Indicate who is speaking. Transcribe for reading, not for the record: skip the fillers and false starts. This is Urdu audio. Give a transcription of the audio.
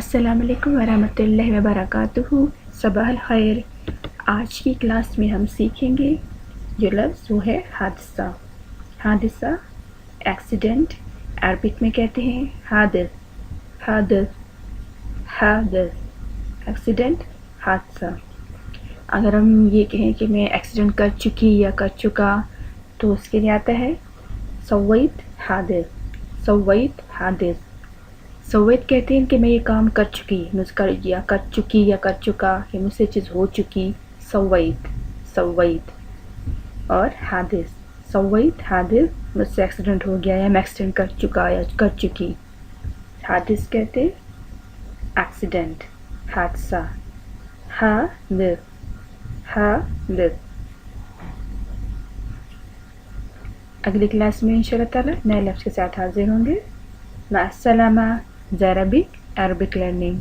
Speaker 1: السلام علیکم ورحمۃ اللہ وبرکاتہ. صباح الخیر. آج کی کلاس میں ہم سیکھیں گے جو لفظ وہ ہے حادثہ. حادثہ ایکسیڈنٹ عربک میں کہتے ہیں حادث. حادث حادث ایکسیڈنٹ حادثہ. اگر ہم یہ کہیں کہ میں ایکسیڈنٹ کر چکی یا کر چکا تو اس کے لیے آتا ہے سویت حادث. سویت حادث. سویت کہتے ہیں کہ میں یہ کام کر چکی یا کر چکا کہ مجھ سے چیز ہو چکی. Soviet Soviet. اور حادث سویت حادث مجھ سے ایکسیڈنٹ ہو گیا یا میں ایکسیڈنٹ کر چکا یا کر چکی. حادث کہتے ایکسیڈنٹ حادثہ. حادث حادث. اگلی کلاس میں انشاءاللہ تعالی نئے لفظ کے ساتھ حاضر ہوں گے. مع السلامہ. Arabic Learning.